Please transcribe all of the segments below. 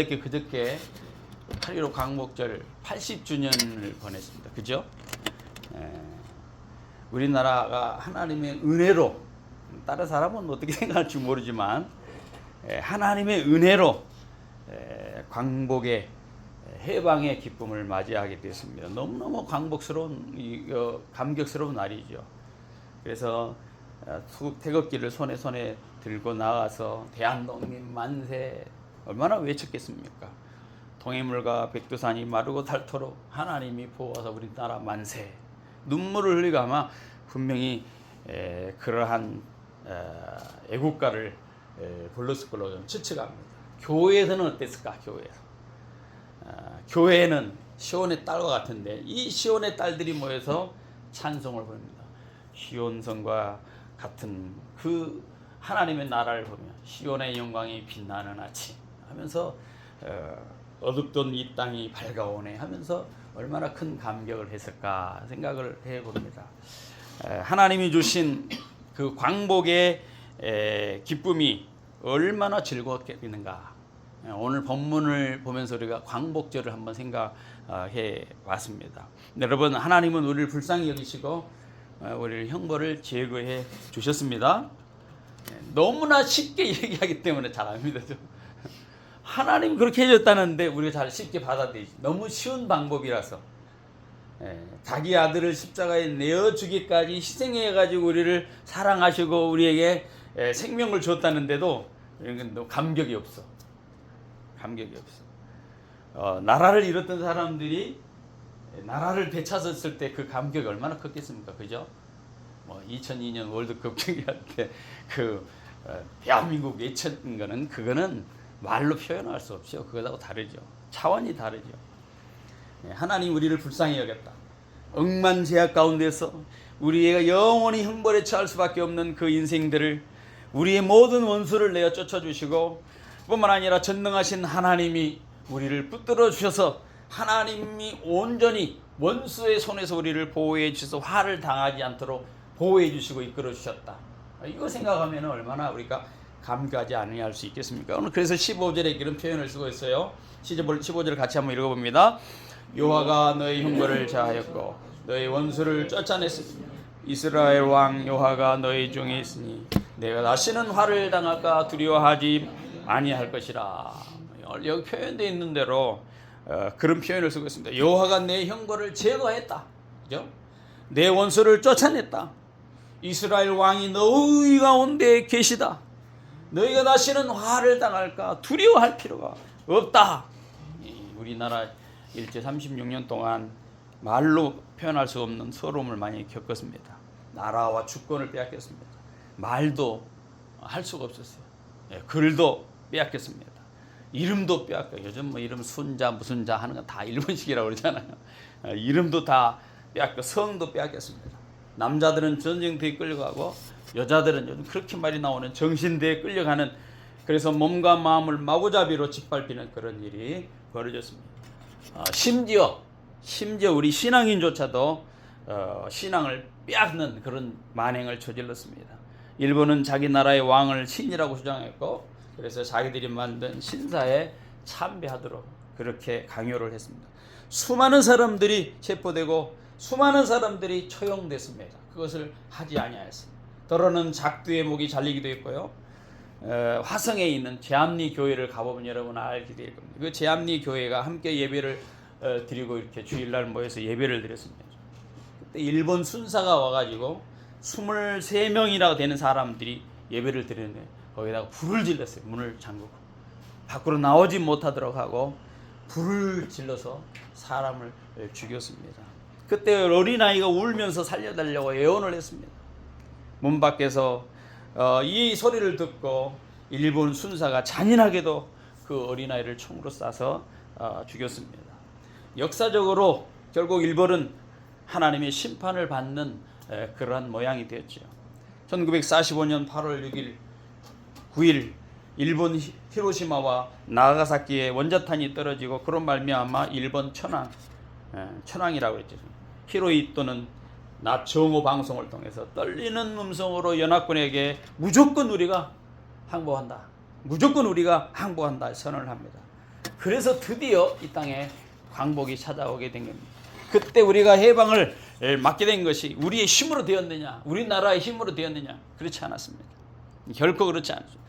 그저께 8.15 광복절 80주년을 보냈습니다. 그죠? 우리나라가 하나님의 은혜로, 다른 사람은 어떻게 생각할지 모르지만 하나님의 은혜로 광복의 해방의 기쁨을 맞이하게 되었습니다. 너무너무 감격스러운 날이죠. 그래서 태극기를 손에 들고 나가서 대한독립 만세 얼마나 외쳤겠습니까? 동해물과 백두산이 마르고 닳도록 하나님이 보호하사 우리나라 만세. 눈물을 흘리고 아마 분명히 그러한 애국가를 불렀을 걸로 좀 추측합니다. 교회에서는 어땠을까? 교회에는 시온의 딸과 같은데 이 시온의 딸들이 모여서 찬송을 부릅니다. 시온성과 같은 그 하나님의 나라를 보며 시온의 영광이 빛나는 아침 하면서 어둡던 이 땅이 밝아오네 하면서 얼마나 큰 감격을 했을까 생각을 해봅니다. 하나님이 주신 그 광복의 기쁨이 얼마나 즐거웠겠는가. 오늘 본문을 보면서 우리가 광복절을 한번 생각해 봤습니다. 여러분, 하나님은 우리를 불쌍히 여기시고 우리를 형벌을 제거해 주셨습니다. 너무나 쉽게 얘기하기 때문에 잘 안 믿어져. 하나님 그렇게 해줬다는데 우리가 잘 쉽게 받아들이지. 너무 쉬운 방법이라서 자기 아들을 십자가에 내어주기까지 희생해가지고 우리를 사랑하시고 우리에게 생명을 줬다는데도 감격이 없어. 나라를 잃었던 사람들이 나라를 되찾았을 때 그 감격이 얼마나 컸겠습니까? 그죠? 2002년 월드컵 경기할 때 대한민국 외쳤던 거는 그거는 말로 표현할 수 없죠. 그거하고 다르죠. 차원이 다르죠. 하나님 우리를 불쌍히 여겼다. 억만 제약 가운데서 우리가 영원히 형벌에 처할 수밖에 없는 그 인생들을 우리의 모든 원수를 내어 쫓아주시고 뿐만 아니라 전능하신 하나님이 우리를 붙들어 주셔서 하나님이 온전히 원수의 손에서 우리를 보호해 주셔서 화를 당하지 않도록 보호해 주시고 이끌어 주셨다. 이거 생각하면 얼마나 우리가 감격하지 아니할 수 있겠습니까? 오늘 그래서 15절에 이런 표현을 쓰고 있어요. 15절을 같이 한번 읽어봅니다. 여호와가 너희 형벌을 자하였고 너희 원수를 쫓아냈으니 이스라엘 왕 여호와가 너희 중에 있으니 내가 다시는 화를 당할까 두려워하지 아니할 것이라. 여기 표현되어 있는 대로 그런 표현을 쓰고 있습니다. 여호와가 내 형벌을 제거했다. 그죠? 내 원수를 쫓아냈다. 이스라엘 왕이 너희 가운데 계시다. 너희가 다시는 화를 당할까 두려워할 필요가 없다. 우리나라 일제 36년 동안 말로 표현할 수 없는 서러움을 많이 겪었습니다. 나라와 주권을 빼앗겼습니다. 말도 할 수가 없었어요. 글도 빼앗겼습니다. 이름도 빼앗겨. 요즘 이름 순자 무슨 자 하는 건 다 일본식이라고 그러잖아요. 이름도 다 빼앗겨. 성도 빼앗겼습니다. 남자들은 전쟁터에 끌려가고 여자들은 요즘 그렇게 말이 나오는 정신대에 끌려가는, 그래서 몸과 마음을 마구잡이로 짓밟히는 그런 일이 벌어졌습니다. 심지어 우리 신앙인조차도 신앙을 빼앗는 그런 만행을 저질렀습니다. 일본은 자기 나라의 왕을 신이라고 주장했고 그래서 자기들이 만든 신사에 참배하도록 그렇게 강요를 했습니다. 수많은 사람들이 체포되고 수많은 사람들이 처형됐습니다. 그것을 하지 아니하였습니다. 더러는 작두의 목이 잘리기도 했고요. 화성에 있는 제암리 교회를 가보면 여러분 알게 될 겁니다. 그 제암리 교회가 함께 예배를 드리고 이렇게 주일날 모여서 예배를 드렸습니다. 그때 일본 순사가 와가지고 23명이나 되는 사람들이 예배를 드렸는데 거기다가 불을 질렀어요. 문을 잠그고 밖으로 나오지 못하도록 하고 불을 질러서 사람을 죽였습니다. 그때 어린아이가 울면서 살려달라고 애원을 했습니다. 문 밖에서 이 소리를 듣고 일본 순사가 잔인하게도 그 어린아이를 총으로 쏴서 죽였습니다. 역사적으로 결국 일본은 하나님의 심판을 받는 그러한 모양이 되었죠. 1945년 8월 9일 일본 히로시마와 나가사키에 원자탄이 떨어지고 그런 말미암아 일본 천황이라고 했죠. 히로히토는 낮 정오 방송을 통해서 떨리는 음성으로 연합군에게 무조건 우리가 항복한다 선언을 합니다. 그래서 드디어 이 땅에 광복이 찾아오게 된 겁니다. 그때 우리가 해방을 맞게 된 것이 우리의 힘으로 되었느냐, 우리나라의 힘으로 되었느냐, 그렇지 않았습니다. 결코 그렇지 않습니다.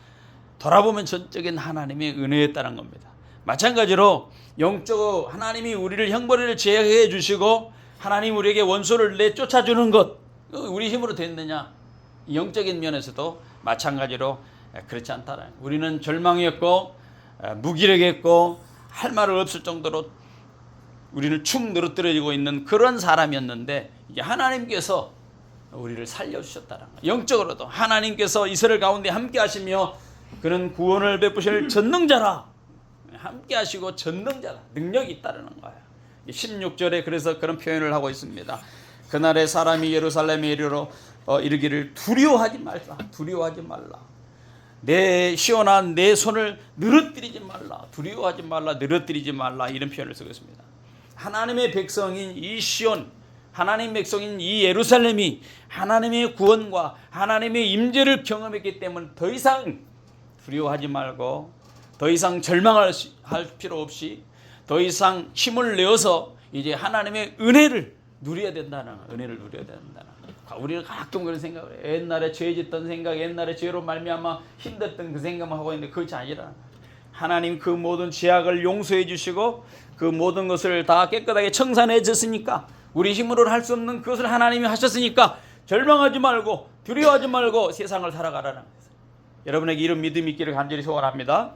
돌아보면 전적인 하나님의 은혜였다는 겁니다. 마찬가지로 영적으로 하나님이 우리를 형벌을 제하해 주시고 하나님 우리에게 원수를 내쫓아 주는 것, 우리 힘으로 됐느냐? 영적인 면에서도 마찬가지로 그렇지 않다는. 우리는 절망이었고 무기력했고 할 말을 없을 정도로 우리를 축 늘어뜨려지고 있는 그런 사람이었는데 이게 하나님께서 우리를 살려주셨다는 거예요. 영적으로도 하나님께서 이스라엘 가운데 함께 하시며 그는 구원을 베푸실 전능자라, 함께 하시고 전능자라, 능력이 있다는 거예요. 16절에 그래서 그런 표현을 하고 있습니다. 그날에 사람이 예루살렘에 이르기를 두려워하지 말라, 두려워하지 말라. 내 시온아 내 손을 늘어뜨리지 말라, 두려워하지 말라, 늘어뜨리지 말라, 이런 표현을 쓰고 있습니다. 하나님의 백성인 이 시온, 하나님의 백성인 이 예루살렘이 하나님의 구원과 하나님의 임재를 경험했기 때문에 더 이상 두려워하지 말고 더 이상 절망할 필요 없이 더 이상 힘을 내어서 이제 하나님의 은혜를 누려야 된다는, 은혜를 누려야 된다는. 우리는 가끔 그런 생각을 해요. 옛날에 죄 짓던 생각, 옛날에 죄로 말미암아 힘들었던 그 생각만 하고 있는데 그것이 아니라 하나님 그 모든 죄악을 용서해 주시고 그 모든 것을 다 깨끗하게 청산해 줬으니까, 우리 힘으로는 할 수 없는 그것을 하나님이 하셨으니까 절망하지 말고 두려워하지 말고 세상을 살아가라는 거예요. 여러분에게 이런 믿음이 있기를 간절히 소원합니다.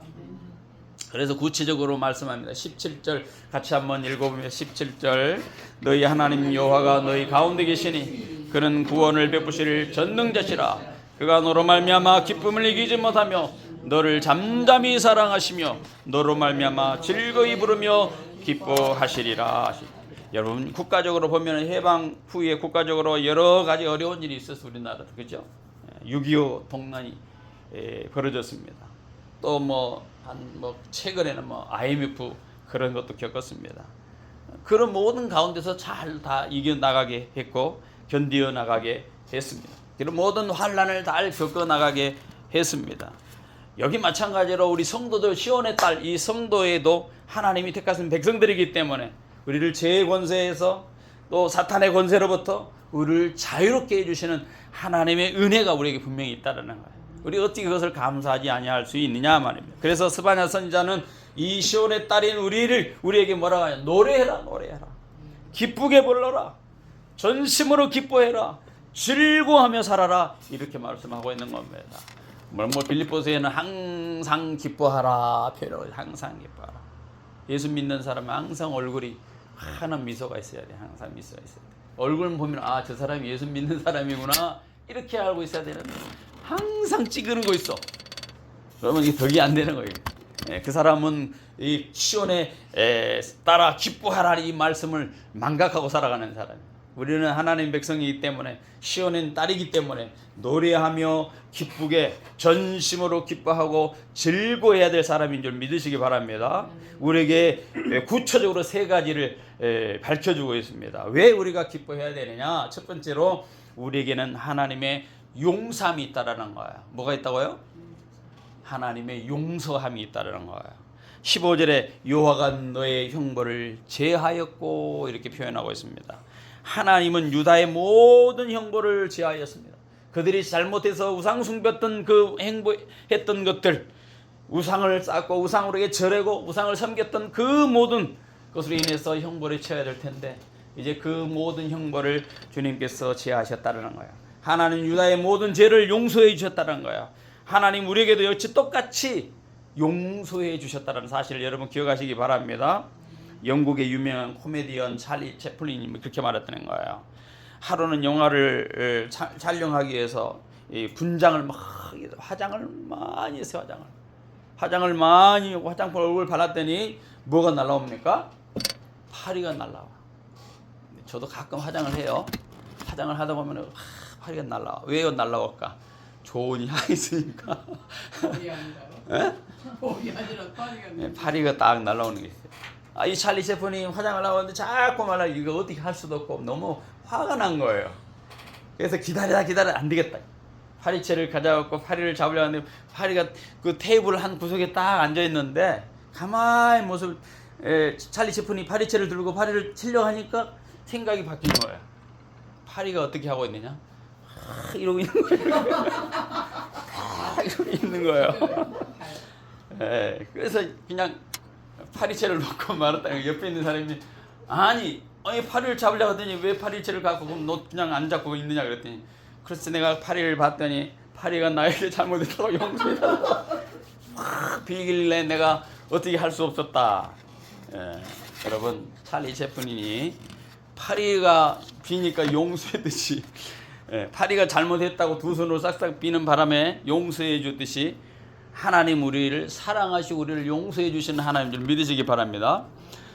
그래서 구체적으로 말씀합니다. 17절 같이 한번 읽어보면 17절 너희 하나님 여호와가 너희 가운데 계시니 그는 구원을 베푸실 전능자시라. 그가 너로 말미암아 기쁨을 이기지 못하며 너를 잠잠히 사랑하시며 너로 말미암아 즐거이 부르며 기뻐하시리라. 여러분 국가적으로 보면 해방 후에 국가적으로 여러 가지 어려운 일이 있었어 우리나라, 그죠? 6.25 동란이 벌어졌습니다. 또 최근에는 IMF 그런 것도 겪었습니다. 그런 모든 가운데서 잘 다 이겨 나가게 했고 견디어 나가게 했습니다. 그런 모든 환난을 잘 겪어 나가게 했습니다. 여기 마찬가지로 우리 성도들, 시온의 딸 이 성도에도 하나님이 택하신 백성들이기 때문에 우리를 죄의 권세에서 또 사탄의 권세로부터 우리를 자유롭게 해주시는 하나님의 은혜가 우리에게 분명히 있다는 거예요. 우리 어떻게 그것을 감사하지 아니할 수 있느냐 말입니다. 그래서 스바냐 선지자는 이 시온의 딸인 우리에게 뭐라고 하냐? 노래해라, 노래해라. 기쁘게 불러라. 전심으로 기뻐해라. 즐거워하며 살아라. 이렇게 말씀하고 있는 겁니다. 빌립보서에는 항상 기뻐하라 표현하고 항상 기뻐하라. 예수 믿는 사람은 항상 얼굴이 환한 미소가 있어야 돼. 항상 미소가 있어야 돼. 얼굴 보면 저 사람이 예수 믿는 사람이구나 이렇게 알고 있어야 되는데 항상 찌그러고 있어. 그러면 이게 덕이 안 되는 거예요. 그 사람은 이 시온에 따라 기뻐하라 이 말씀을 망각하고 살아가는 사람이에요. 우리는 하나님 백성이기 때문에 시온의 딸이기 때문에 노래하며 기쁘게 전심으로 기뻐하고 즐거워해야 될 사람인 줄 믿으시기 바랍니다. 우리에게 구체적으로 세 가지를 밝혀주고 있습니다. 왜 우리가 기뻐해야 되느냐? 첫 번째로 우리에게는 하나님의 용서함이 있다라는 거예요. 뭐가 있다고요? 하나님의 용서함이 있다라는 거예요. 15절에 여호와가 너의 형벌을 제하였고 이렇게 표현하고 있습니다. 하나님은 유다의 모든 형벌을 제하였습니다. 그들이 잘못해서 우상 숭배했던 그 행보했던 것들, 우상을 쌓고 우상으로 절하고 우상을 섬겼던 그 모든 것으로 인해서 형벌에 처해야 될 텐데 이제 그 모든 형벌을 주님께서 제하셨다는 거예요. 하나님 유다의 모든 죄를 용서해 주셨다는 거예요. 하나님 우리에게도 역시 똑같이 용서해 주셨다는 사실을 여러분 기억하시기 바랍니다. 영국의 유명한 코미디언 찰리 채플린이 그렇게 말했다는 거예요. 하루는 영화를 촬영하기 위해서 분장을 화장을 많이 했어요. 화장을 많이 화장품 얼굴 발랐더니 뭐가 날라옵니까? 파리가 날라와. 저도 가끔 화장을 해요. 화장을 하다 보면 파리가 날라와. 왜 날라올까? 좋은 향이 있으니까. 볼이 아니라요? 볼이 아니라 파리가. 파리가 딱 날라오는 게 있어요. 이 찰리 채플린이 화장을 하고 자꾸 말라 이거 어떻게 할 수도 없고 너무 화가 난 거예요. 그래서 기다려 안 되겠다. 파리채를 가져갖고 파리를 잡으려고 하는데 파리가 그 테이블 한 구석에 딱 앉아 있는데 가만히 모습 찰리 채플린이 파리채를 들고 파리를 치려고 하니까 생각이 바뀐 거예요. 파리가 어떻게 하고 있느냐? 이러고 있는 거예요. 이러고 있는 거예요. 그래서 그냥 파리채를 놓고 말았다. 옆에 있는 사람이 아니 파리를 잡으려고 하더니 왜 파리채를 갖고 그럼 너 그냥 안 잡고 있느냐 그랬더니 그래서 내가 파리를 봤더니 파리가 나에게 잘못했다고 용서해달라고 빌길래 내가 어떻게 할 수 없었다. 여러분 찰리 채플린이 파리가 비니까 용서했듯이 파리가 잘못했다고 두 손으로 싹싹 비는 바람에 용서해 주듯이 하나님 우리를 사랑하시고 우리를 용서해 주시는 하나님 줄 믿으시기 바랍니다.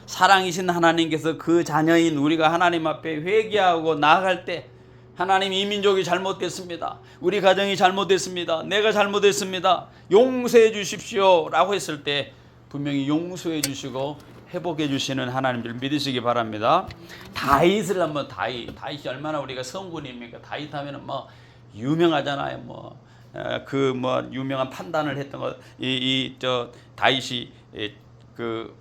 사랑이신 하나님께서 그 자녀인 우리가 하나님 앞에 회개하고 나아갈 때 하나님 이 민족이 잘못됐습니다. 우리 가정이 잘못됐습니다. 내가 잘못했습니다. 용서해 주십시오 라고 했을 때 분명히 용서해 주시고 회복해 주시는 하나님 줄 믿으시기 바랍니다. 다윗을 한번 다윗이 얼마나 우리가 성군입니까? 다윗 하면은 뭐 유명하잖아요. 그 유명한 판단을 했던 거 다윗이 그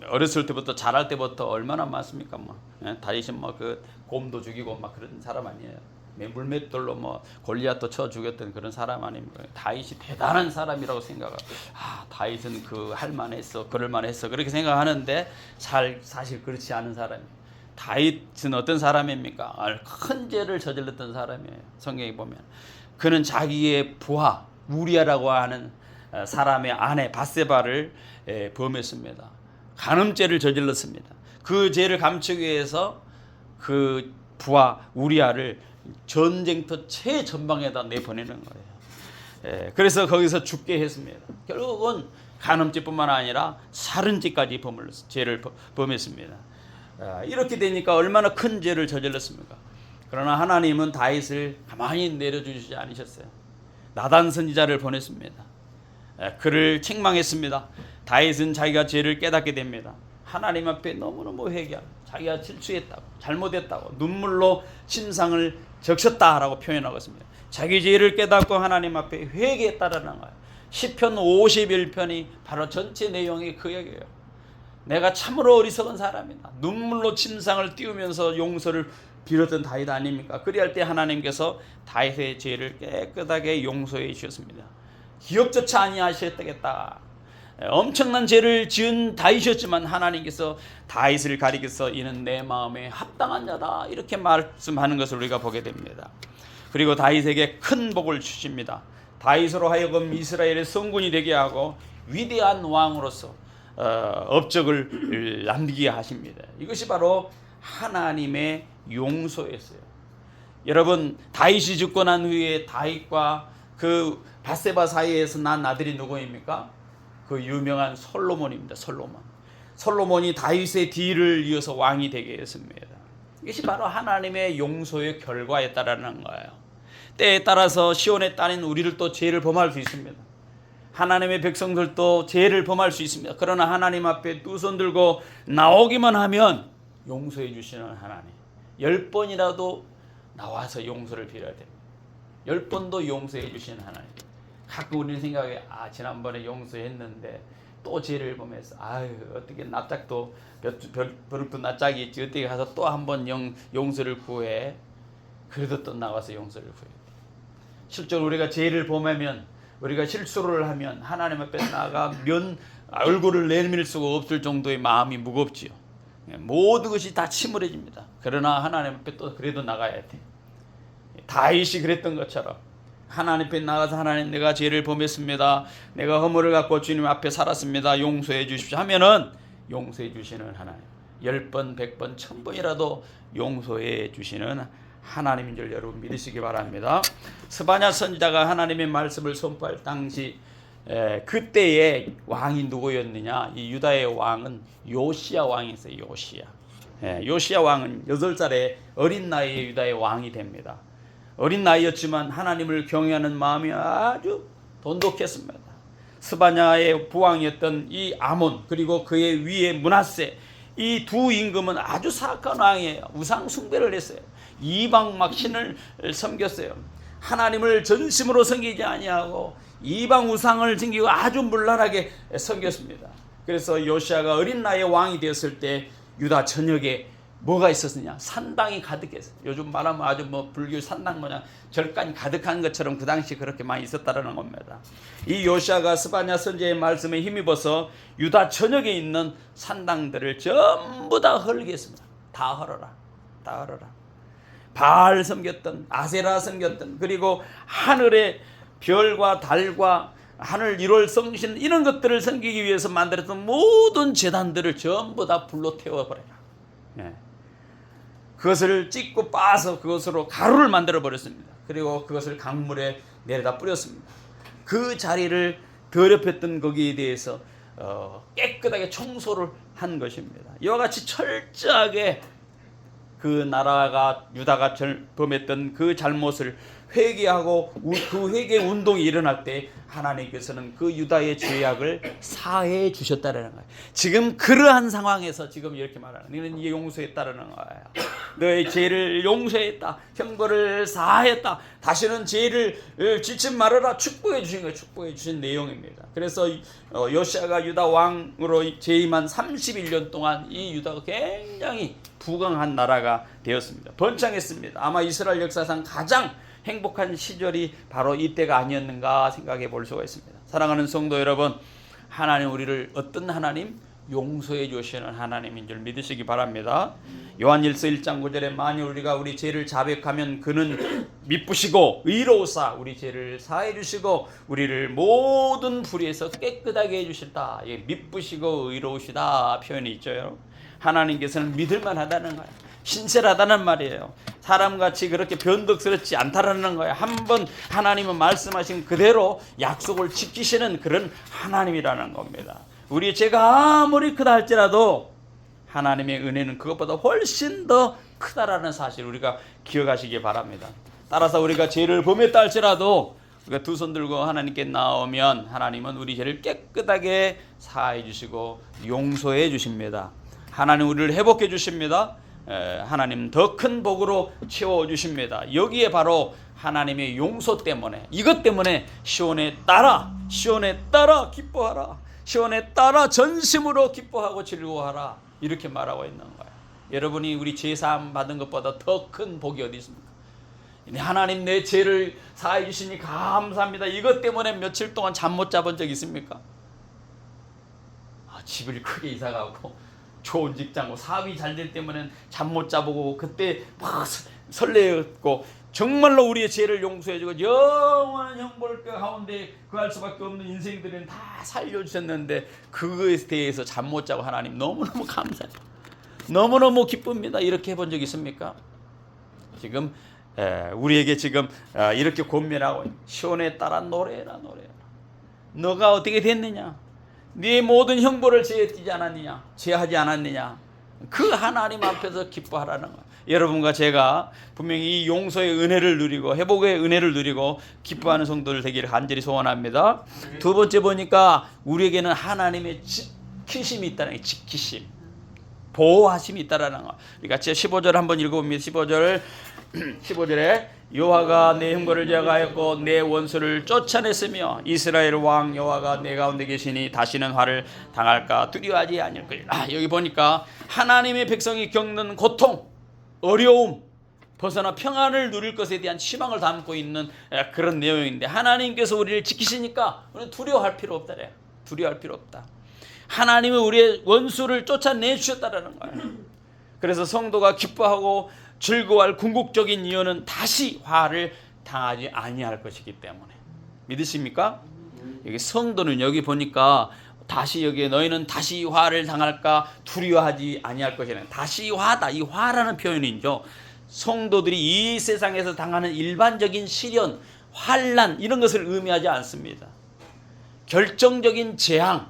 어렸을 때부터 자랄 때부터 얼마나 많습니까? 다윗이 그 곰도 죽이고 막 그런 사람 아니에요. 물맷돌로 골리앗도 쳐 죽였던 그런 사람 아닙니까? 다윗이 대단한 사람이라고 생각하고 다윗은 그 할만했어, 그럴만했어 그렇게 생각하는데 사실 그렇지 않은 사람이에요. 다윗은 어떤 사람입니까? 큰 죄를 저질렀던 사람이에요. 성경에 보면 그는 자기의 부하 우리아라고 하는 사람의 아내 바세바를 범했습니다. 간음죄를 저질렀습니다. 그 죄를 감추기 위해서 그 부하 우리아를 전쟁터 최전방에다 내보내는 거예요. 그래서 거기서 죽게 했습니다. 결국은 간음죄뿐만 아니라 살인죄까지 죄를 범했습니다. 이렇게 되니까 얼마나 큰 죄를 저질렀습니까? 그러나 하나님은 다윗을 가만히 내려주시지 않으셨어요. 나단 선지자를 보냈습니다. 그를 책망했습니다. 다윗은 자기가 죄를 깨닫게 됩니다. 하나님 앞에 너무너무 회개하고 자기가 실수했다고 잘못했다고 눈물로 침상을 적셨다라고 표현하고 있습니다. 자기 죄를 깨닫고 하나님 앞에 회개했다라는 거예요. 시편 51편이 바로 전체 내용이 그 얘기예요. 내가 참으로 어리석은 사람이다. 눈물로 침상을 띄우면서 용서를 빌었던 다윗 아닙니까? 그리할 때 하나님께서 다윗의 죄를 깨끗하게 용서해 주셨습니다. 기억조차 아니하셨겠다. 엄청난 죄를 지은 다윗이었지만 하나님께서 다윗을 가리켜서 이는 내 마음에 합당한 자다 이렇게 말씀하는 것을 우리가 보게 됩니다. 그리고 다윗에게 큰 복을 주십니다. 다윗으로 하여금 이스라엘의 성군이 되게 하고 위대한 왕으로서 업적을 남기게 하십니다. 이것이 바로 하나님의 용서였어요. 여러분 다윗이 죽고 난 후에 다윗과 그 바세바 사이에서 난 아들이 누구입니까? 그 유명한 솔로몬입니다. 솔로몬이 다윗의 뒤를 이어서 왕이 되게 했습니다. 이것이 바로 하나님의 용서의 결과였다라는 거예요. 때에 따라서 시온의 딸인 우리들도 죄를 범할 수 있습니다. 하나님의 백성들도 죄를 범할 수 있습니다. 그러나 하나님 앞에 두 손 들고 나오기만 하면 용서해 주시는 하나님. 10번이라도 나와서 용서를 빌어야 됩니다. 10번도 용서해 주시는 하나님. 가끔 우리는 생각해 지난번에 용서했는데 또 죄를 범해서 어떻게 납작도 벼룩도 납작이 있지 어떻게 가서 또 한 번 용서를 구해. 그래도 또 나와서 용서를 구해. 실제로 우리가 죄를 범하면 우리가 실수를 하면 하나님 앞에 나가 얼굴을 내밀 수가 없을 정도의 마음이 무겁지요. 모든 것이 다 침울해집니다. 그러나 하나님 앞에 또 그래도 나가야 돼. 다윗이 그랬던 것처럼 하나님 앞에 나가서 하나님 내가 죄를 범했습니다. 내가 허물을 갖고 주님 앞에 살았습니다. 용서해 주십시오 하면은 용서해 주시는 하나님. 10번, 100번, 1000번이라도 용서해 주시는 하나님인 줄 여러분 믿으시기 바랍니다. 스바냐 선지자가 하나님의 말씀을 선포할 당시 그때의 왕이 누구였느냐? 이 유다의 왕은 요시야 왕이었어요. 요시야 왕은 8살의 어린 나이에 유다의 왕이 됩니다. 어린 나이였지만 하나님을 경외하는 마음이 아주 돈독했습니다. 스바냐의 부왕이었던 이 아몬 그리고 그의 위에 므낫세 이 두 임금은 아주 사악한 왕이에요. 우상 숭배를 했어요. 이방 막 신을 섬겼어요. 하나님을 전심으로 섬기지 아니하고 이방 우상을 섬기고 아주 문란하게 섬겼습니다. 그래서 요시아가 어린 나이에 왕이 되었을 때 유다 전역에 뭐가 있었느냐? 산당이 가득했어요. 요즘 말하면 아주 뭐 불교 산당 모양 절간이 가득한 것처럼 그 당시 그렇게 많이 있었다는 겁니다. 이 요시아가 스바냐 선지자의 말씀에 힘입어서 유다 전역에 있는 산당들을 전부 다 헐게 했습니다. 다 헐어라. 다 헐어라. 바알 섬겼던, 아세라 섬겼던, 그리고 하늘의 별과 달과 하늘 1월 성신 이런 것들을 섬기기 위해서 만들었던 모든 제단들을 전부 다 불로 태워버려라. 예. 그것을 찢고 빻아서 그것으로 가루를 만들어 버렸습니다. 그리고 그것을 강물에 내려다 뿌렸습니다. 그 자리를 더럽혔던 거기에 대해서 깨끗하게 청소를 한 것입니다. 이와 같이 철저하게 그 나라가 유다가 범했던 그 잘못을 회개하고 그 회개 운동이 일어날 때 하나님께서는 그 유다의 죄악을 사해 주셨다라는 거예요. 지금 그러한 상황에서 지금 이렇게 말하는, 너는 이게 용서했다라는 거예요. 너의 죄를 용서했다, 형벌을 사했다, 다시는 죄를 짓지 말아라, 축복해 주신 거예요. 축복해 주신 내용입니다. 그래서 요시아가 유다 왕으로 재임한 31년 동안 이 유다가 굉장히 부강한 나라가 되었습니다. 번창했습니다. 아마 이스라엘 역사상 가장 행복한 시절이 바로 이때가 아니었는가 생각해 볼 수가 있습니다. 사랑하는 성도 여러분, 하나님 우리를 어떤 하나님? 용서해 주시는 하나님인 줄 믿으시기 바랍니다. 요한일서 1장 9절에 만일 우리가 우리 죄를 자백하면 그는 미쁘시고 의로우사 우리 죄를 사해 주시고 우리를 모든 불의에서 깨끗하게 해 주실다. 미쁘시고 의로우시다 표현이 있죠. 하나님께서는 믿을만 하다는 거예요. 신실하다는 말이에요. 사람같이 그렇게 변덕스럽지 않다라는 거예요. 한번 하나님은 말씀하신 그대로 약속을 지키시는 그런 하나님이라는 겁니다. 우리 죄가 아무리 크다 할지라도 하나님의 은혜는 그것보다 훨씬 더 크다라는 사실 우리가 기억하시기 바랍니다. 따라서 우리가 죄를 범했다 할지라도 우리가 두 손 들고 하나님께 나오면 하나님은 우리 죄를 깨끗하게 사해 주시고 용서해 주십니다. 하나님 우리를 회복해 주십니다. 하나님 더 큰 복으로 채워주십니다. 여기에 바로 하나님의 용서 때문에, 이것 때문에 시온에 따라 기뻐하라, 시온에 따라 전심으로 기뻐하고 즐거워하라 이렇게 말하고 있는 거예요. 여러분이 우리 죄사함 받은 것보다 더 큰 복이 어디 있습니까? 하나님 내 죄를 사해 주시니 감사합니다. 이것 때문에 며칠 동안 잠 못 자본 적 있습니까? 집을 크게 이사가고 좋은 직장, 사업이 잘 될 때문에 잠 못 자보고 그때 막 설레었고 정말로 우리의 죄를 용서해주고 영원한 형벌 가운데 그할 수밖에 없는 인생들은 다 살려주셨는데 그거에 대해서 잠 못 자고 하나님 너무너무 감사해요. 너무너무 기쁩니다. 이렇게 해본 적 있습니까? 지금 우리에게 지금 이렇게 권면하고 시온에 따라 노래해라. 너가 어떻게 됐느냐? 네 모든 형벌을 제하지 않았느냐? 그 하나님 앞에서 기뻐하라는 거예요. 여러분과 제가 분명히 이 용서의 은혜를 누리고 회복의 은혜를 누리고 기뻐하는 성도들 되기를 간절히 소원합니다. 두 번째 보니까 우리에게는 하나님의 지키심이 있다는 거예요. 지키심, 보호하심이 있다는 거. 우리 같이 15절 한번 읽어봅니다. 15절에 여호와가 내 형벌을 제하였고 내 원수를 쫓아냈으며 이스라엘 왕 여호와가 내 가운데 계시니 다시는 화를 당할까 두려워하지 아니할 것이라. 여기 보니까 하나님의 백성이 겪는 고통, 어려움, 벗어나 평안을 누릴 것에 대한 희망을 담고 있는 그런 내용인데 하나님께서 우리를 지키시니까 우리는 두려워할 필요 없다. 두려워할 필요 없다. 하나님은 우리의 원수를 쫓아내 주셨다라는 거예요. 그래서 성도가 기뻐하고 즐거워할 궁극적인 이유는 다시 화를 당하지 아니할 것이기 때문에. 믿으십니까? 여기 성도는 여기 보니까 다시 여기에 너희는 다시 화를 당할까 두려워하지 아니할 것이라. 다시 화다. 이 화라는 표현이죠. 성도들이 이 세상에서 당하는 일반적인 시련, 환난 이런 것을 의미하지 않습니다. 결정적인 재앙,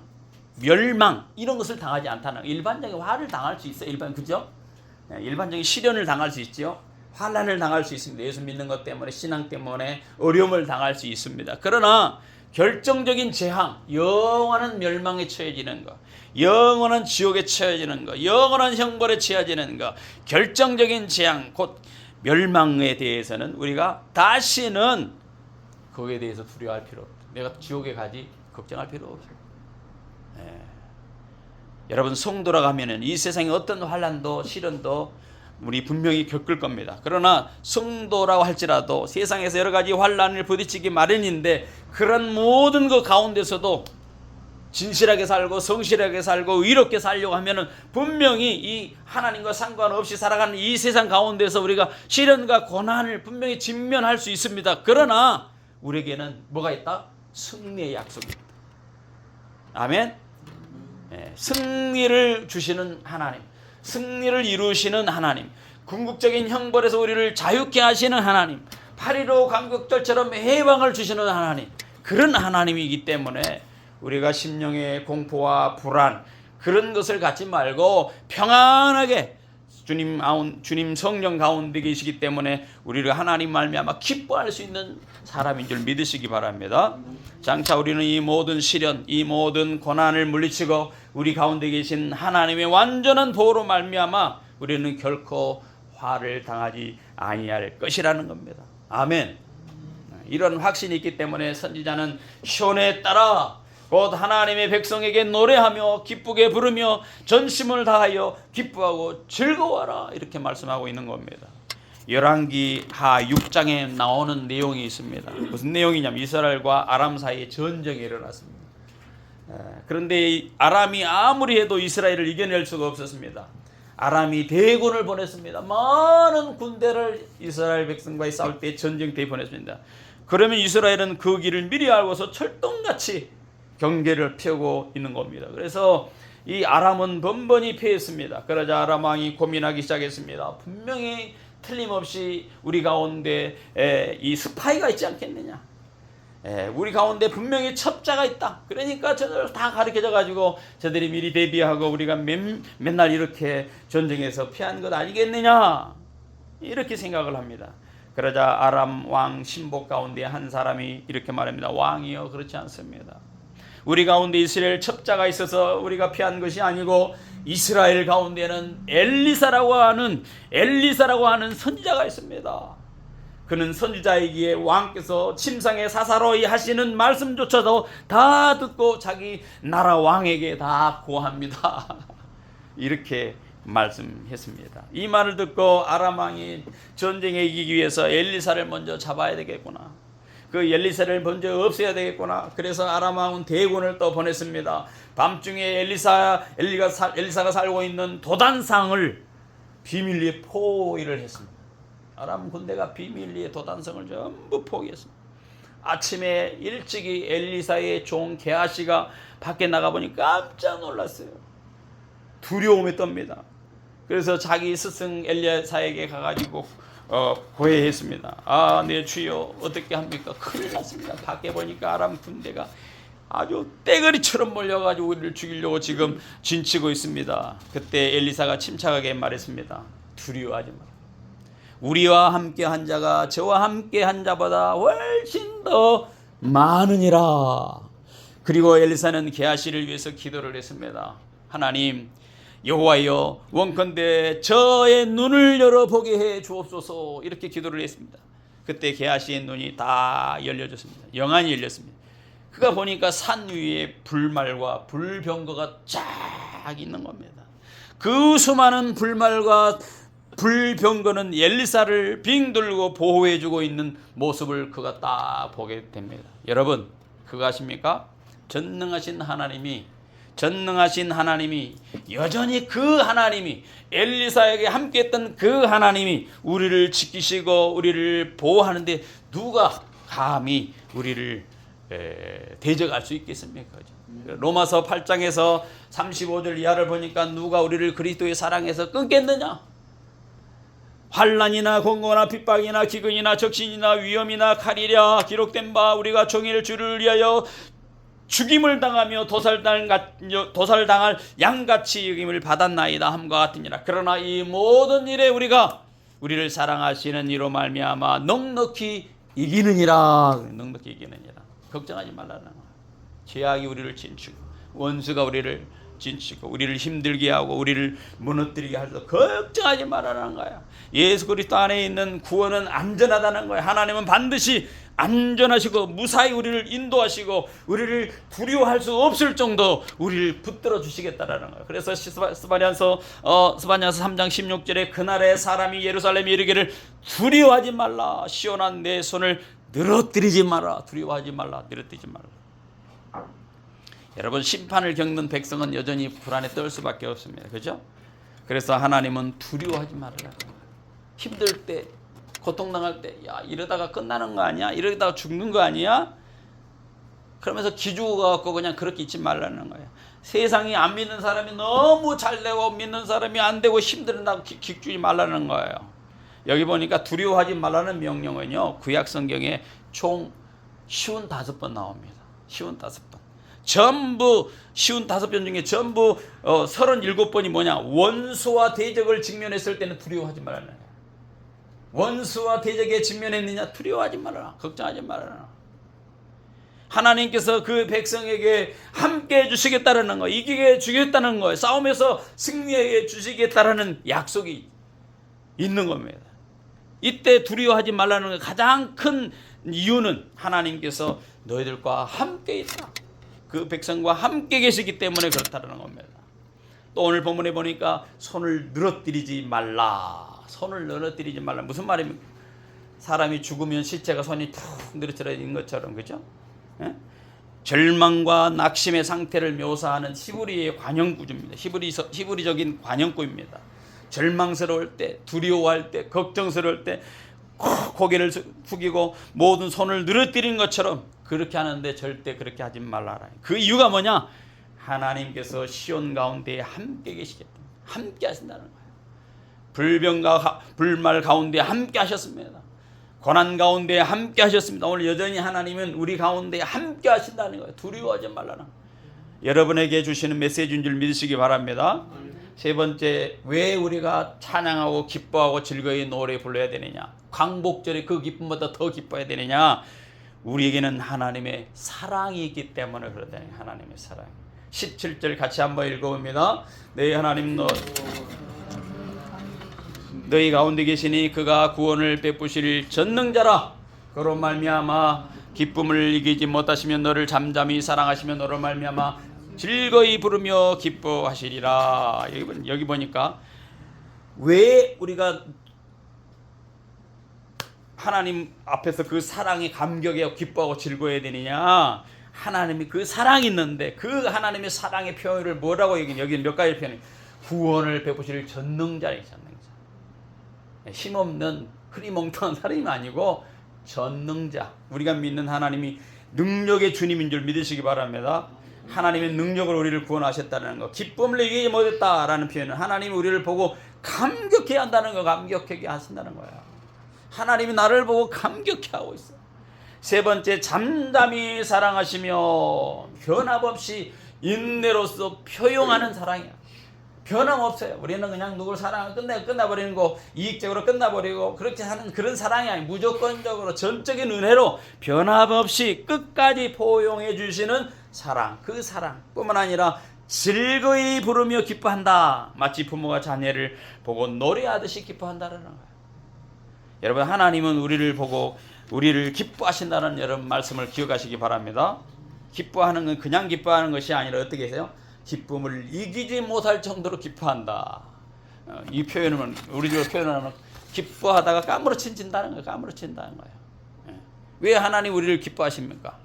멸망 이런 것을 당하지 않다는. 일반적인 화를 당할 수 있어요. 그죠? 일반적인 시련을 당할 수 있죠. 환난을 당할 수 있습니다. 예수 믿는 것 때문에, 신앙 때문에 어려움을 당할 수 있습니다. 그러나 결정적인 재앙, 영원한 멸망에 처해지는 것, 영원한 지옥에 처해지는 것, 영원한 형벌에 처해지는 것, 결정적인 재앙, 곧 멸망에 대해서는 우리가 다시는 거기에 대해서 두려워할 필요 없다. 내가 지옥에 가지 걱정할 필요 없어요. 여러분 성도라고 하면은 이 세상에 어떤 환난도 시련도 우리 분명히 겪을 겁니다. 그러나 성도라고 할지라도 세상에서 여러 가지 환난을 부딪히기 마련인데 그런 모든 것 가운데서도 진실하게 살고 성실하게 살고 의롭게 살려고 하면은 분명히 이 하나님과 상관없이 살아가는 이 세상 가운데서 우리가 시련과 고난을 분명히 직면할 수 있습니다. 그러나 우리에게는 뭐가 있다? 승리의 약속이 있다. 아멘. 승리를 주시는 하나님, 승리를 이루시는 하나님, 궁극적인 형벌에서 우리를 자유케 하시는 하나님, 8.15 강국절처럼 해방을 주시는 하나님, 그런 하나님이기 때문에 우리가 심령의 공포와 불안 그런 것을 갖지 말고 평안하게 주님 성령 가운데 계시기 때문에 우리를 하나님 말미암아 기뻐할 수 있는 사람인 줄 믿으시기 바랍니다. 장차 우리는 이 모든 시련, 이 모든 고난을 물리치고 우리 가운데 계신 하나님의 완전한 보호로 말미암아 우리는 결코 화를 당하지 아니할 것이라는 겁니다. 아멘. 이런 확신이 있기 때문에 선지자는 시온에 따라 곧 하나님의 백성에게 노래하며 기쁘게 부르며 전심을 다하여 기뻐하고 즐거워하라 이렇게 말씀하고 있는 겁니다. 열왕기하 6장에 나오는 내용이 있습니다. 무슨 내용이냐면 이스라엘과 아람 사이에 전쟁이 일어났습니다. 그런데 아람이 아무리 해도 이스라엘을 이겨낼 수가 없었습니다. 아람이 대군을 보냈습니다. 많은 군대를 이스라엘 백성과의 싸울 때 전쟁터에 보냈습니다. 그러면 이스라엘은 그 길을 미리 알고서 철동같이 경계를 펴고 있는 겁니다. 그래서 이 아람은 번번이 패했습니다. 그러자 아람 왕이 고민하기 시작했습니다. 분명히 틀림없이 우리 가운데 이 스파이가 있지 않겠느냐. 우리 가운데 분명히 첩자가 있다. 그러니까 저들 다 가르쳐져 가지고 저들이 미리 대비하고 우리가 맨날 이렇게 전쟁에서 피한 것 아니겠느냐. 이렇게 생각을 합니다. 그러자 아람 왕 신복 가운데 한 사람이 이렇게 말합니다. 왕이여, 그렇지 않습니다. 우리 가운데 이스라엘 첩자가 있어서 우리가 피한 것이 아니고 이스라엘 가운데는 엘리사라고 하는 선지자가 있습니다. 그는 선지자이기에 왕께서 침상에 사사로이 하시는 말씀조차도 다 듣고 자기 나라 왕에게 다 고합니다. 이렇게 말씀했습니다. 이 말을 듣고 아람 왕이 전쟁에 이기기 위해서 엘리사를 먼저 잡아야 되겠구나. 그 엘리사를 먼저 없애야 되겠구나. 그래서 아람 왕은 대군을 또 보냈습니다. 밤중에 엘리사가 살고 있는 도단상을 비밀리에 포위를 했습니다. 아람 군대가 비밀리에 도단성을 전부 포기했습니다. 아침에 일찍이 엘리사의 종 게하시가 밖에 나가보니 깜짝 놀랐어요. 두려움에 떱니다. 그래서 자기 스승 엘리사에게 가가지고 고해했습니다. 아, 내 주여, 어떻게 합니까? 큰일 났습니다. 밖에 보니까 아람 군대가 아주 떼거리처럼 몰려가지고 우리를 죽이려고 지금 진치고 있습니다. 그때 엘리사가 침착하게 말했습니다. 두려워하지 마라. 우리와 함께 한 자가 저와 함께 한 자보다 훨씬 더 많으니라. 그리고 엘리사는 게하시를 위해서 기도를 했습니다. 하나님, 여호와여, 원컨대 저의 눈을 열어보게 해 주옵소서. 이렇게 기도를 했습니다. 그때 게하시의 눈이 다 열려졌습니다. 영안이 열렸습니다. 그가 보니까 산 위에 불말과 불병거가 쫙 있는 겁니다. 그 수많은 불말과 불병거는 엘리사를 빙들고 보호해주고 있는 모습을 그가 딱 보게 됩니다. 여러분, 그거 아십니까? 전능하신 하나님이 여전히 그 하나님이 엘리사에게 함께했던 그 하나님이 우리를 지키시고 우리를 보호하는데 누가 감히 우리를 대적할 수 있겠습니까? 로마서 8장에서 35절 이하를 보니까 누가 우리를 그리스도의 사랑에서 끊겠느냐? 환난이나 공고나 핍박이나 기근이나 적신이나 위험이나 칼이랴 기록된 바 우리가 종일 주를 위하여 죽임을 당하며 도살당할 양같이 여김을 받았나이다 함과 같으니라. 그러나 이 모든 일에 우리를 사랑하시는 이로 말미암아 넉넉히 이기느니라. 걱정하지 말라는 거야. 죄악이 우리를 진치고 원수가 우리를 옥진치고 우리를 힘들게 하고 우리를 무너뜨리게 할수 걱정하지 말라는 거야. 예수 그리스도 안에 있는 구원은 안전하다는 거야. 하나님은 반드시 안전하시고 무사히 우리를 인도하시고 우리를 두려워할 수 없을 정도 우리를 붙들어 주시겠다라는 거예요. 그래서 스바냐서 3장 16절에 그날에 사람이 예루살렘에 이르기를 두려워하지 말라. 시온아 내 손을 늘어뜨리지 마라. 두려워하지 말라. 늘어뜨리지 말라. 여러분 심판을 겪는 백성은 여전히 불안에 떨 수밖에 없습니다. 그렇죠? 그래서 하나님은 두려워하지 말라. 힘들 때 고통당할 때 야 이러다가 끝나는 거 아니야? 이러다가 죽는 거 아니야? 그러면서 기죽어갖고 그냥 그렇게 있지 말라는 거예요. 세상이 안 믿는 사람이 너무 잘 되고 믿는 사람이 안 되고 힘들다고 기죽지 말라는 거예요. 여기 보니까 두려워하지 말라는 명령은요 구약 성경에 총 55번 나옵니다. 55번. 전부 55번 중에 전부 37번이 뭐냐? 원수와 대적을 직면했을 때는 두려워하지 말라는 거예요. 원수와 대적에 직면했느냐? 두려워하지 말아라. 걱정하지 말아라. 하나님께서 그 백성에게 함께 해주시겠다는 거, 이기게 해주겠다는 거예요. 싸움에서 승리해 주시겠다는 약속이 있는 겁니다. 이때 두려워하지 말라는 가장 큰 이유는 하나님께서 너희들과 함께 있다. 그 백성과 함께 계시기 때문에 그렇다는 겁니다. 또 오늘 본문에 보니까 손을 늘어뜨리지 말라. 손을 늘어뜨리지 말라. 무슨 말입니까? 사람이 죽으면 시체가 손이 푹 늘어뜨려진 것처럼, 그죠? 예? 절망과 낙심의 상태를 묘사하는 히브리의 관용구조입니다. 히브리적인 관용구입니다. 절망스러울 때, 두려워할 때, 걱정스러울 때 고개를 숙이고 모든 손을 늘어뜨리는 것처럼 그렇게 하는데 절대 그렇게 하지 말라라. 그 이유가 뭐냐? 하나님께서 시온 가운데 함께 계시기 때문에 함께 하신다는 거예요. 불병과 불말 가운데 함께 하셨습니다. 고난 가운데 함께 하셨습니다. 오늘 여전히 하나님은 우리 가운데 함께 하신다는 거예요. 두려워하지 말라는. 여러분에게 주시는 메시지인 줄 믿으시기 바랍니다. 세 번째, 왜 우리가 찬양하고 기뻐하고 즐거이 노래 불러야 되느냐? 광복절에 그 기쁨보다 더 기뻐해야 되느냐? 우리에게는 하나님의 사랑이 있기 때문에 그러다. 하나님의 사랑. 17절 같이 한번 읽어봅니다. 네, 하나님 너희 가운데 계시니 그가 구원을 베푸실 전능자라. 그로 말미암아 기쁨을 이기지 못하시면 너를 잠잠히 사랑하시면 너로 말미암아 즐거이 부르며 기뻐하시리라. 여기 보니까 왜 우리가 하나님 앞에서 그 사랑에 감격하고 기뻐하고 즐거워해야 되느냐? 하나님이 그 사랑이 있는데 그 하나님의 사랑의 표현을 뭐라고 여기는 몇 가지 표현이 구원을 베푸실 전능자이잖아요. 힘없는 흐리멍텅한 사람이 아니고 전능자. 우리가 믿는 하나님이 능력의 주님인 줄 믿으시기 바랍니다. 하나님의 능력으로 우리를 구원하셨다는 거, 기쁨을 이기지 못했다라는 표현은 하나님이 우리를 보고 감격해야 한다는 거, 감격하게 하신다는 거예요. 하나님이 나를 보고 감격해 하고 있어요. 세 번째, 잠잠히 사랑하시며 변함없이 인내로서 표용하는 사랑이야. 변함없어요. 우리는 그냥 누굴 사랑을 끝나버리는 거, 이익적으로 끝나버리고 그렇게 하는 그런 사랑이 아니고 무조건적으로 전적인 은혜로 변함없이 끝까지 포용해 주시는 사랑. 그 사랑뿐만 아니라 즐거이 부르며 기뻐한다. 마치 부모가 자녀를 보고 노래하듯이 기뻐한다는 거예요. 여러분, 하나님은 우리를 보고 우리를 기뻐하신다는 여러분 말씀을 기억하시기 바랍니다. 기뻐하는 건 그냥 기뻐하는 것이 아니라 어떻게 해서요? 기쁨을 이기지 못할 정도로 기뻐한다. 이 표현은 우리로 표현하면 기뻐하다가 까무러친다는 거예요. 까무러친다는 거예요. 왜 하나님 우리를 기뻐하십니까?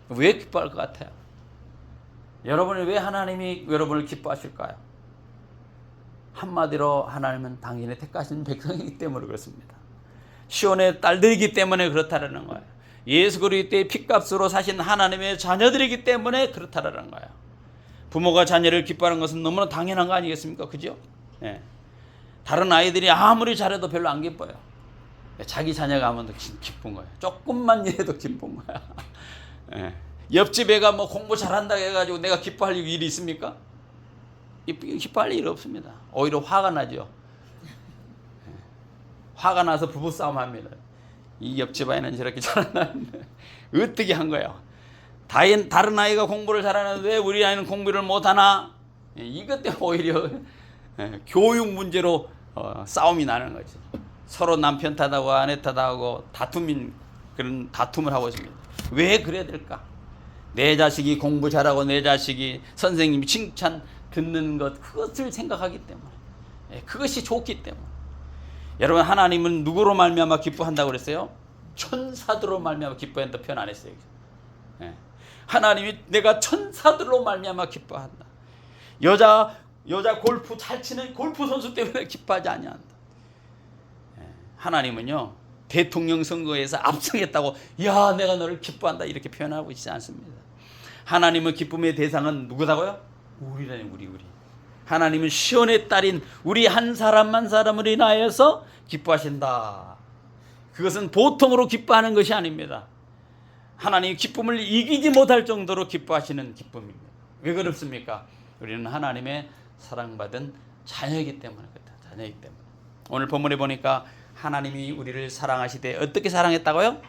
왜 기뻐할 것 같아요? 여러분이 왜 하나님이 여러분을 기뻐하실까요? 한마디로 하나님은 당신의 택하신 백성이기 때문에 그렇습니다. 시온의 딸들이기 때문에 그렇다라는 거예요. 예수 그리스도의 피값으로 사신 하나님의 자녀들이기 때문에 그렇다라는 거예요. 부모가 자녀를 기뻐하는 것은 너무나 당연한 거 아니겠습니까? 그죠? 예. 다른 아이들이 아무리 잘해도 별로 안 기뻐요. 자기 자녀가 하면 더 기쁜 거예요. 조금만 일해도 기쁜 거야. 예. 옆집 애가 뭐 공부 잘한다 해가지고 내가 기뻐할 일이 있습니까? 기뻐할 일 없습니다. 오히려 화가 나죠. 예. 화가 나서 부부싸움 합니다. 이 옆집 아이는 저렇게 잘한다는데 어떻게 한 거예요? 다른 아이가 공부를 잘하는데 왜 우리 아이는 공부를 못하나? 이것 때문에 오히려 교육 문제로 싸움이 나는 거죠. 서로 남편 탓하고 아내 탓하고 그런 다툼을 하고 있습니다. 왜 그래야 될까? 내 자식이 공부 잘하고 내 자식이 선생님이 칭찬 듣는 것, 그것을 생각하기 때문에, 그것이 좋기 때문에. 여러분, 하나님은 누구로 말미암아 기뻐한다고 그랬어요? 천사들로 말미암아 기뻐한다 표현 안 했어요. 하나님이 내가 천사들로 말미암아 기뻐한다. 여자 골프 잘 치는 골프 선수 때문에 기뻐하지 아니한다. 하나님은요, 대통령 선거에서 압승했다고 야 내가 너를 기뻐한다 이렇게 표현하고 있지 않습니다. 하나님의 기쁨의 대상은 누구다고요? 우리라니, 우리. 하나님은 시온의 딸인 우리 한 사람을 인하여서 기뻐하신다. 그것은 보통으로 기뻐하는 것이 아닙니다. 하나님의 기쁨을 이기지 못할 정도로 기뻐하시는 기쁨입니다. 왜 그렇습니까? 우리는 하나님의 사랑받은 자녀이기 때문에 그렇다. 자녀이기 때문에. 오늘 본문에 보니까 하나님이 우리를 사랑하시되 어떻게 사랑했다고요?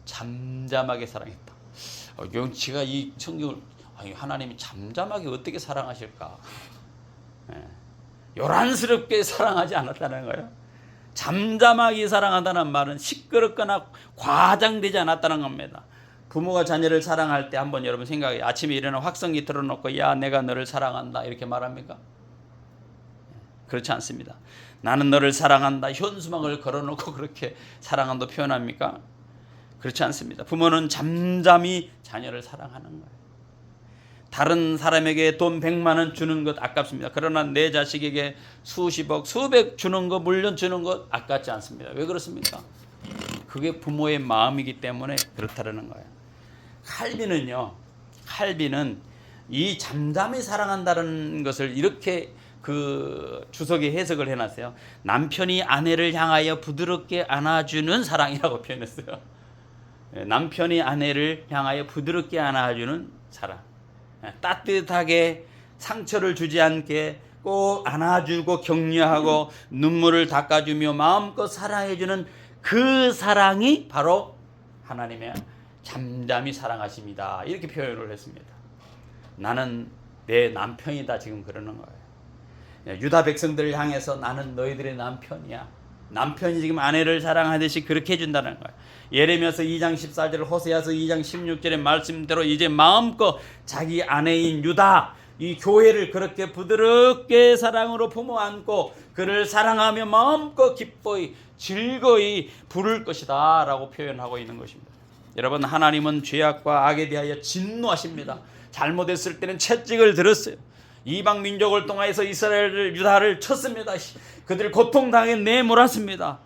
잠잠하게 사랑했다. 영치가 이 성경을 하나님이 잠잠하게 어떻게 사랑하실까? 요란스럽게 사랑하지 않았다는 거예요. 잠잠하게 사랑한다는 말은 시끄럽거나 과장되지 않았다는 겁니다. 부모가 자녀를 사랑할 때 한번 여러분 생각해. 아침에 일어나 확성기 틀어놓고 야 내가 너를 사랑한다 이렇게 말합니까? 그렇지 않습니다. 나는 너를 사랑한다 현수막을 걸어놓고 그렇게 사랑한다 표현합니까? 그렇지 않습니다. 부모는 잠잠히 자녀를 사랑하는 거예요. 다른 사람에게 돈 100만 원 주는 것 아깝습니다. 그러나 내 자식에게 수십억 수백 주는 것 물론 주는 것 아깝지 않습니다. 왜 그렇습니까? 그게 부모의 마음이기 때문에 그렇다는 거예요. 칼빈은 이 잠잠히 사랑한다는 것을 이렇게 그 주석에 해석을 해놨어요. 남편이 아내를 향하여 부드럽게 안아주는 사랑이라고 표현했어요. 남편이 아내를 향하여 부드럽게 안아주는 사랑. 따뜻하게 상처를 주지 않게 꼭 안아주고 격려하고 눈물을 닦아주며 마음껏 사랑해주는 그 사랑이 바로 하나님의 잠잠히 사랑하십니다. 이렇게 표현을 했습니다. 나는 내 남편이다 지금 그러는 거예요. 유다 백성들을 향해서 나는 너희들의 남편이야. 남편이 지금 아내를 사랑하듯이 그렇게 해준다는 거예요. 예레미야서 2장 14절, 호세아서 2장 16절의 말씀대로 이제 마음껏 자기 아내인 유다, 이 교회를 그렇게 부드럽게 사랑으로 품어 안고 그를 사랑하며 마음껏 기뻐이 즐거이 부를 것이다 라고 표현하고 있는 것입니다. 여러분, 하나님은 죄악과 악에 대하여 진노하십니다. 잘못했을 때는 채찍을 들었어요. 이방 민족을 통하여서 이스라엘을 유다를 쳤습니다. 그들을 고통당해 내몰았습니다.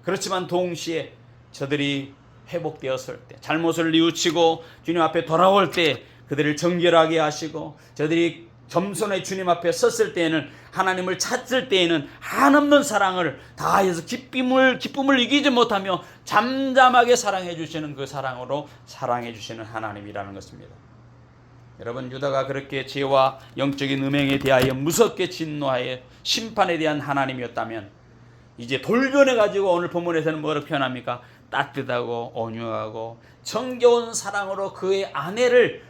그렇지만 동시에 저들이 회복되었을 때, 잘못을 뉘우치고 주님 앞에 돌아올 때 그들을 정결하게 하시고 저들이 겸손히 주님 앞에 섰을 때에는, 하나님을 찾을 때에는 한없는 사랑을 다해서 기쁨을 이기지 못하며 잠잠하게 사랑해 주시는 그 사랑으로 사랑해 주시는 하나님이라는 것입니다. 여러분, 유다가 그렇게 죄와 영적인 음행에 대하여 무섭게 진노하여 심판에 대한 하나님이었다면, 이제 돌변해 가지고 오늘 본문에서는 뭐라고 표현합니까? 따뜻하고 온유하고 정겨운 사랑으로 그의 아내를,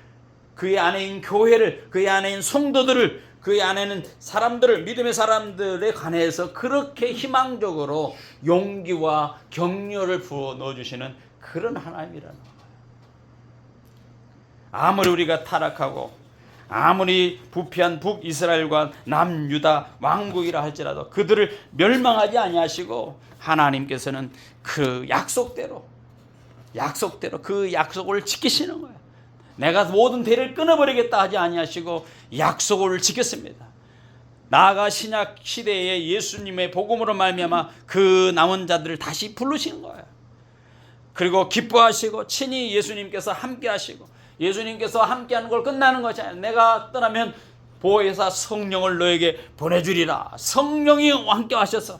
그의 아내인 교회를, 그의 아내인 성도들을, 그의 아내는 사람들을, 믿음의 사람들에 관해서 그렇게 희망적으로 용기와 격려를 부어 넣어주시는 그런 하나님이라는 거예요. 아무리 우리가 타락하고 아무리 부패한 북이스라엘과 남유다 왕국이라 할지라도 그들을 멸망하지 아니하시고 하나님께서는 그 약속대로 그 약속을 지키시는 거예요. 내가 모든 대를 끊어버리겠다 하지 아니하시고 약속을 지켰습니다. 나아가 신약 시대에 예수님의 복음으로 말미암아 그 남은 자들을 다시 부르시는 거예요. 그리고 기뻐하시고 친히 예수님께서 함께하시고, 예수님께서 함께하는 걸 끝나는 것이 아니라 내가 떠나면 보혜사 성령을 너에게 보내주리라. 성령이 함께 하셔서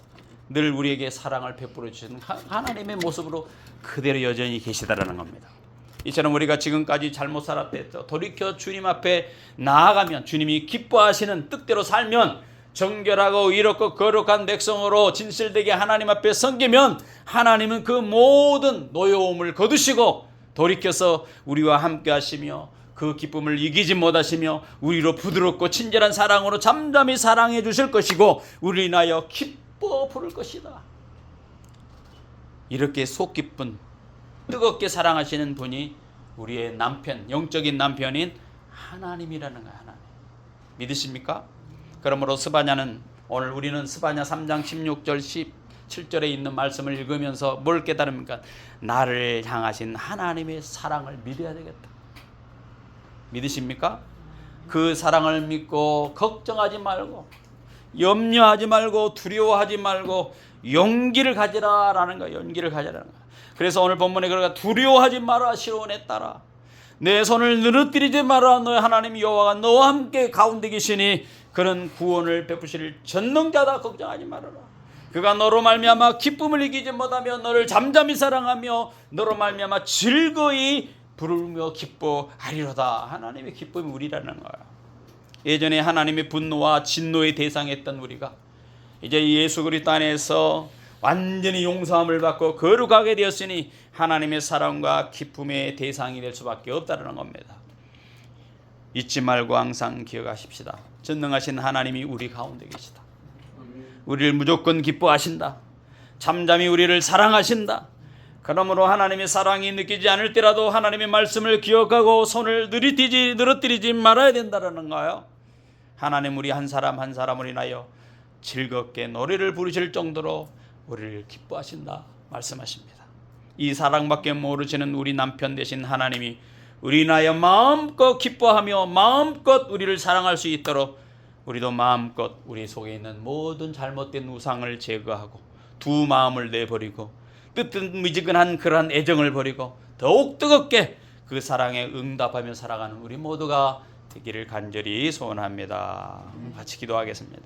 늘 우리에게 사랑을 베풀어 주시는 하나님의 모습으로 그대로 여전히 계시다라는 겁니다. 이처럼 우리가 지금까지 잘못 살았대죠. 돌이켜 주님 앞에 나아가면, 주님이 기뻐하시는 뜻대로 살면, 정결하고 의롭고 거룩한 백성으로 진실되게 하나님 앞에 섬기면 하나님은 그 모든 노여움을 거두시고 돌이켜서 우리와 함께 하시며 그 기쁨을 이기지 못하시며 우리로 부드럽고 친절한 사랑으로 잠잠히 사랑해 주실 것이고 우리 인하여 기뻐 부를 것이다. 이렇게 속 깊은 뜨겁게 사랑하시는 분이 우리의 남편, 영적인 남편인 하나님이라는 거야. 하나님. 믿으십니까? 그러므로 스바냐는, 오늘 우리는 스바냐 3장 16절 17절에 있는 말씀을 읽으면서 뭘 깨달습니까? 나를 향하신 하나님의 사랑을 믿어야 되겠다. 믿으십니까? 그 사랑을 믿고 걱정하지 말고 염려하지 말고 두려워하지 말고 용기를 가지라라는 거예요. 용기를 가지라는 거예요. 그래서 오늘 본문에 그러니까 두려워하지 마라 시온에 따라 내 손을 늘어뜨리지 마라 너의 하나님 여호와가 너와 함께 가운데 계시니 그는 구원을 베푸실 전능자다. 걱정하지 말아라. 그가 너로 말미암아 기쁨을 이기지 못하며 너를 잠잠히 사랑하며 너로 말미암아 즐거이 부르며 기뻐하리로다. 하나님의 기쁨이 우리라는 거야. 예전에 하나님의 분노와 진노의 대상이었던 우리가 이제 예수 그리스도 안에서 완전히 용서함을 받고 거룩하게 되었으니 하나님의 사랑과 기쁨의 대상이 될 수밖에 없다는 겁니다. 잊지 말고 항상 기억하십시다. 전능하신 하나님이 우리 가운데 계시다. 우리를 무조건 기뻐하신다. 잠잠히 우리를 사랑하신다. 그러므로 하나님의 사랑이 느끼지 않을 때라도 하나님의 말씀을 기억하고 손을 늘어뜨리지 말아야 된다는 거예요. 하나님 우리 한 사람 한 사람을 인하여 즐겁게 노래를 부르실 정도로 우리를 기뻐하신다 말씀하십니다. 이 사랑밖에 모르시는 우리 남편 되신 하나님이 우리 인하여 마음껏 기뻐하며 마음껏 우리를 사랑할 수 있도록 우리도 마음껏 우리 속에 있는 모든 잘못된 우상을 제거하고 두 마음을 내버리고 뜨뜻미지근한 그러한 애정을 버리고 더욱 뜨겁게 그 사랑에 응답하며 살아가는 우리 모두가 되기를 간절히 소원합니다. 같이 기도하겠습니다.